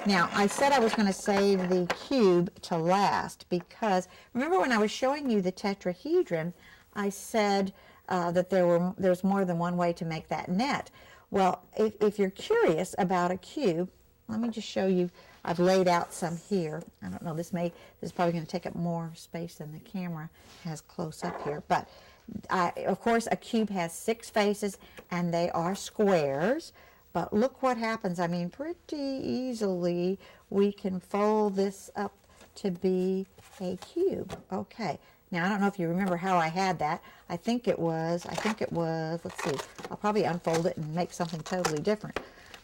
Now, I said I was going to save the cube to last because, remember when I was showing you the tetrahedron, I said that there's more than one way to make that net. Well, if you're curious about a cube, let me just show you. I've laid out some here. I don't know, this is probably going to take up more space than the camera has close up here. But, of course, a cube has 6 faces, and they are squares. But look what happens. I mean, pretty easily we can fold this up to be a cube. Okay. Now, I don't know if you remember how I had that. I think it was, let's see, I'll probably unfold it and make something totally different.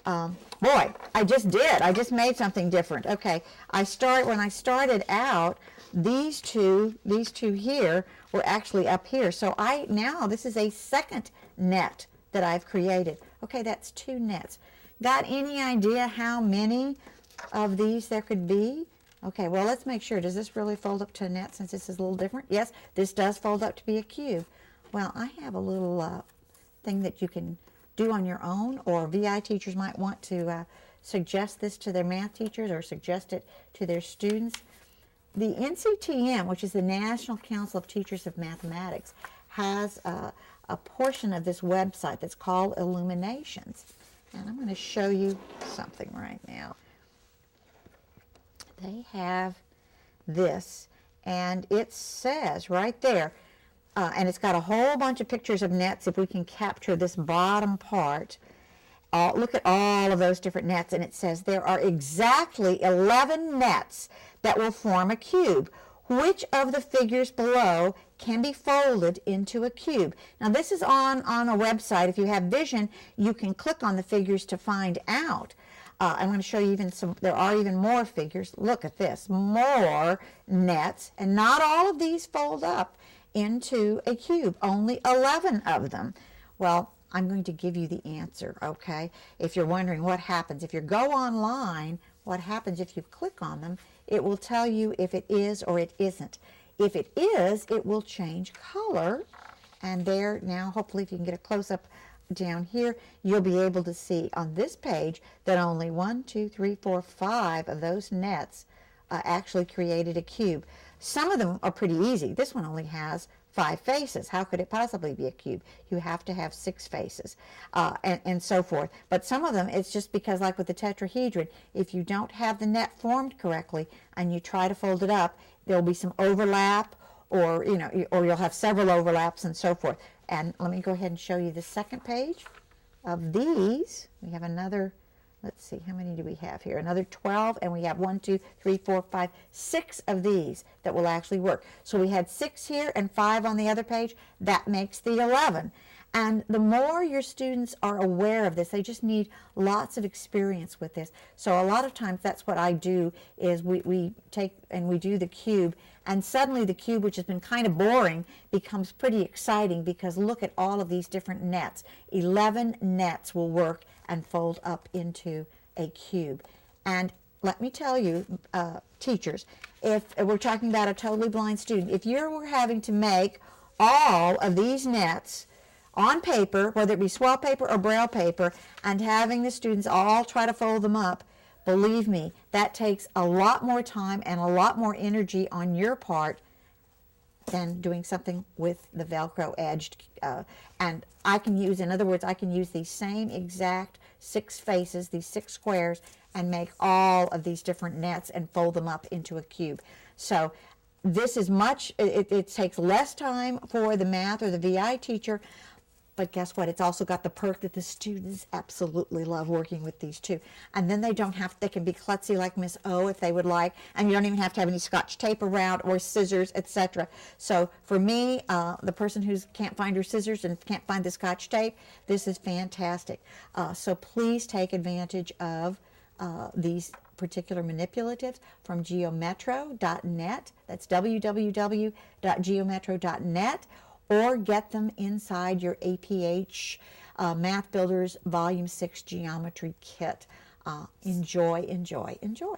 Boy, I just did. I just made something different. Okay, when I started out, these two here were actually up here. So now this is a second net that I've created. Okay, that's 2 nets. Got any idea how many of these there could be? Okay, well, let's make sure. Does this really fold up to a net since this is a little different? Yes, this does fold up to be a cube. Well, I have a little thing that you can do on your own, or VI teachers might want to suggest this to their math teachers or suggest it to their students. The NCTM, which is the National Council of Teachers of Mathematics, has a portion of this website that's called Illuminations. And I'm going to show you something right now. They have this, and it says right there, and it's got a whole bunch of pictures of nets. If we can capture this bottom part, look at all of those different nets, and it says there are exactly 11 nets that will form a cube. Which of the figures below can be folded into a cube? Now, this is on a website. If you have vision, you can click on the figures to find out. I'm going to show you there are even more figures. Look at this, more nets, and not all of these fold up into a cube, only 11 of them. Well, I'm going to give you the answer, okay? If you're wondering what happens, if you go online, what happens if you click on them, it will tell you if it is or it isn't. If it is, it will change color, and there now, hopefully if you can get a close-up down here, you'll be able to see on this page that only 1, 2, 3, 4, 5 of those nets actually created a cube. Some of them are pretty easy. This one only has 5 faces. How could it possibly be a cube? You have to have 6 faces and so forth. But some of them, it's just because, like with the tetrahedron, if you don't have the net formed correctly and you try to fold it up, there'll be some overlap, or you'll have several overlaps and so forth. And let me go ahead and show you the second page of these. We have another, let's see, how many do we have here? Another 12, and we have 1, 2, 3, 4, 5, 6 of these that will actually work. So we had 6 here and 5 on the other page. That makes the 11. And the more your students are aware of this, they just need lots of experience with this. So a lot of times that's what I do, is we take and we do the cube, and suddenly the cube, which has been kind of boring, becomes pretty exciting, because look at all of these different nets. 11 nets will work and fold up into a cube. And let me tell you, teachers, if we're talking about a totally blind student, if you were having to make all of these nets on paper, whether it be swell paper or braille paper, and having the students all try to fold them up, believe me, that takes a lot more time and a lot more energy on your part than doing something with the Velcro edged. And I can use, in other words, I can use these same exact 6 faces, these 6 squares, and make all of these different nets and fold them up into a cube. So this is it takes less time for the math or the VI teacher, but guess what? It's also got the perk that the students absolutely love working with these too. And then they can be klutzy like Miss O if they would like, and you don't even have to have any Scotch tape around or scissors, etc. So for me, the person who can't find her scissors and can't find the Scotch tape, this is fantastic. So please take advantage of these particular manipulatives from geometro.net. That's www.geometro.net. Or get them inside your APH Math Builders Volume 6 Geometry Kit. Enjoy, enjoy, enjoy.